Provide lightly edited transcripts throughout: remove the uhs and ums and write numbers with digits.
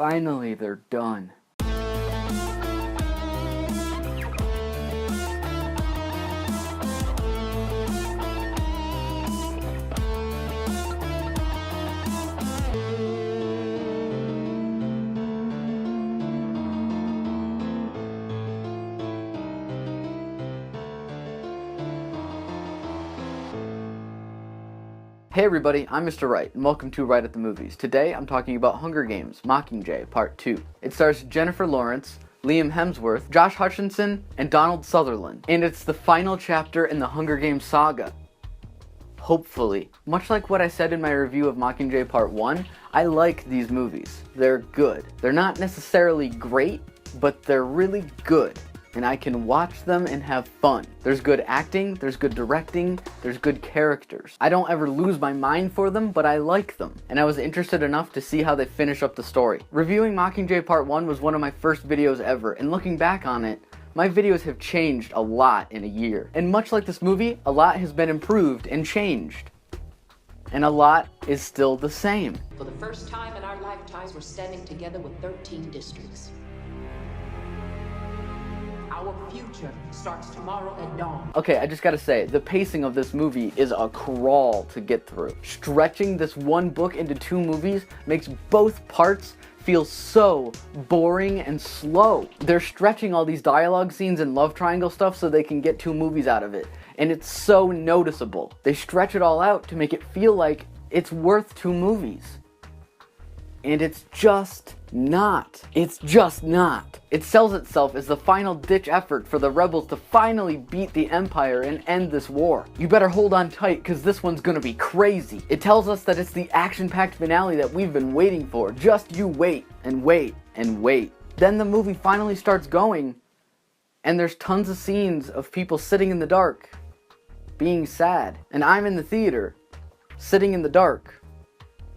Finally, they're done. Hey everybody, I'm Mr. Wright, and welcome to Wright at the Movies. Today I'm talking about Hunger Games, Mockingjay, Part 2. It stars Jennifer Lawrence, Liam Hemsworth, Josh Hutcherson, and Donald Sutherland. And it's the final chapter in the Hunger Games saga. Hopefully. Much like what I said in my review of Mockingjay Part 1, I like these movies. They're good. They're not necessarily great, but they're really good. And I can watch them and have fun. There's good acting, there's good directing, there's good characters. I don't ever lose my mind for them, but I like them. And I was interested enough to see how they finish up the story. Reviewing Mockingjay Part 1 was one of my first videos ever, and looking back on it, my videos have changed a lot in a year. And much like this movie, a lot has been improved and changed. And a lot is still the same. For the first time in our lifetimes, we're standing together with 13 districts. Our future starts tomorrow at dawn. Okay, I just gotta say, the pacing of this movie is a crawl to get through. Stretching this one book into two movies makes both parts feel so boring and slow. They're stretching all these dialogue scenes and love triangle stuff so they can get two movies out of it. And it's so noticeable. They stretch it all out to make it feel like it's worth two movies. And it's just not. It's just not. It sells itself as the final ditch effort for the rebels to finally beat the Empire and end this war. You better hold on tight, cause this one's gonna be crazy. It tells us that it's the action-packed finale that we've been waiting for. Just you wait, and wait, and wait. Then the movie finally starts going, and there's tons of scenes of people sitting in the dark, being sad. And I'm in the theater, sitting in the dark,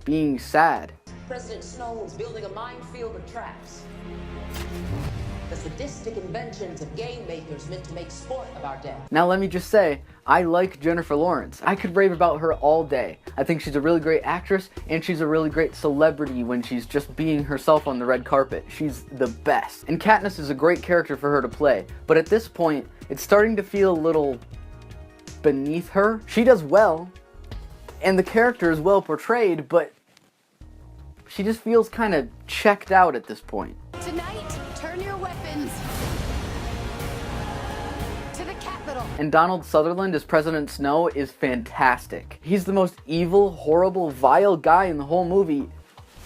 being sad. President Snow was building a minefield of traps. The sadistic inventions of game makers meant to make sport of our death. Now let me just say, I like Jennifer Lawrence. I could rave about her all day. I think she's a really great actress, and she's a really great celebrity when she's just being herself on the red carpet. She's the best. And Katniss is a great character for her to play, but at this point, it's starting to feel a little beneath her. She does well, and the character is well portrayed, but she just feels kind of checked out at this point. Tonight, turn your weapons to the Capitol. And Donald Sutherland as President Snow is fantastic. He's the most evil, horrible, vile guy in the whole movie,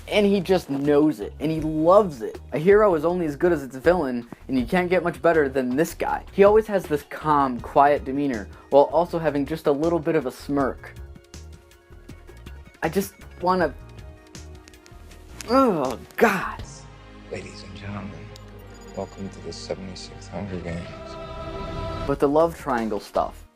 and he just knows it, and he loves it. A hero is only as good as its villain, and you can't get much better than this guy. He always has this calm, quiet demeanor, while also having just a little bit of a smirk. I just wanna... Oh, God. Ladies and gentlemen, welcome to the 76th Hunger Games. But the love triangle stuff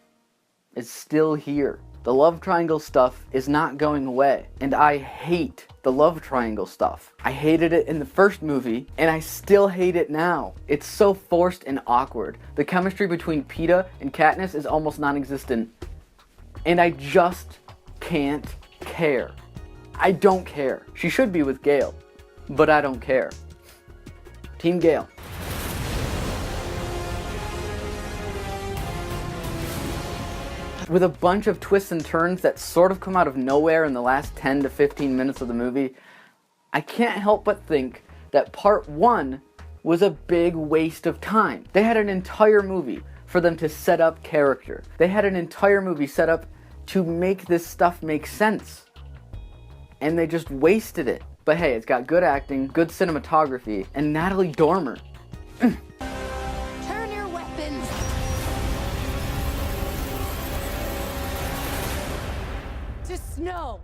is still here. The love triangle stuff is not going away. And I hate the love triangle stuff. I hated it in the first movie, and I still hate it now. It's so forced and awkward. The chemistry between Peeta and Katniss is almost non-existent. And I just can't care. I don't care. She should be with Gale, but I don't care. Team Gale. With a bunch of twists and turns that sort of come out of nowhere in the last 10 to 15 minutes of the movie, I can't help but think that Part 1 was a big waste of time. They had an entire movie for them to set up character. They had an entire movie set up to make this stuff make sense. And they just wasted it. But hey, it's got good acting, good cinematography, and Natalie Dormer. Turn your weapons to Snow.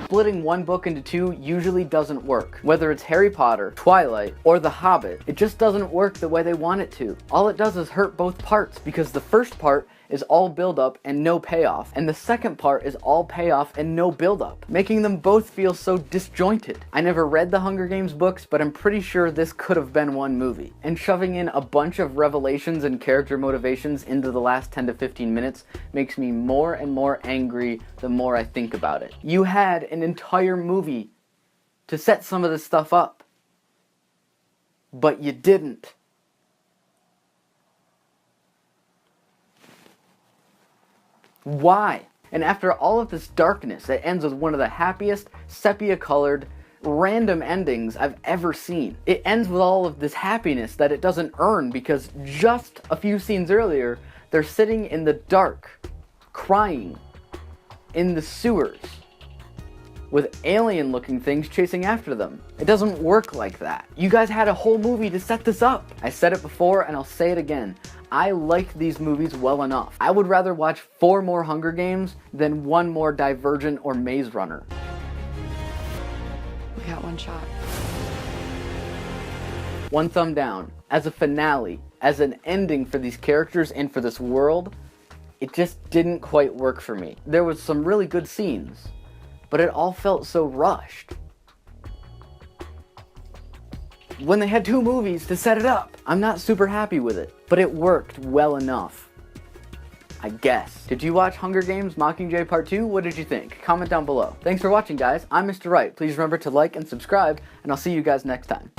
Splitting one book into two usually doesn't work. Whether it's Harry Potter, Twilight, or The Hobbit, it just doesn't work the way they want it to. All it does is hurt both parts, because the first part is all build-up and no payoff, and the second part is all payoff and no build-up, making them both feel so disjointed. I never read the Hunger Games books, but I'm pretty sure this could have been one movie. And shoving in a bunch of revelations and character motivations into the last 10 to 15 minutes makes me more and more angry the more I think about it. You had an entire movie to set some of this stuff up. but you didn't. Why? And after all of this darkness, it ends with one of the happiest, sepia-colored, random endings I've ever seen. It ends with all of this happiness that it doesn't earn because just a few scenes earlier, they're sitting in the dark, crying, in the sewers, with alien-looking things chasing after them. It doesn't work like that. You guys had a whole movie to set this up. I said it before and I'll say it again. I like these movies well enough. I would rather watch 4 more Hunger Games than 1 more Divergent or Maze Runner. We got one shot. 1 thumb down. As a finale, as an ending for these characters and for this world, it just didn't quite work for me. There was some really good scenes, but it all felt so rushed. When they had 2 movies to set it up, I'm not super happy with it, but it worked well enough, I guess. Did you watch Hunger Games Mockingjay Part 2? What did you think? Comment down below. Thanks for watching, guys. I'm Mr. Wright. Please remember to like and subscribe, and I'll see you guys next time.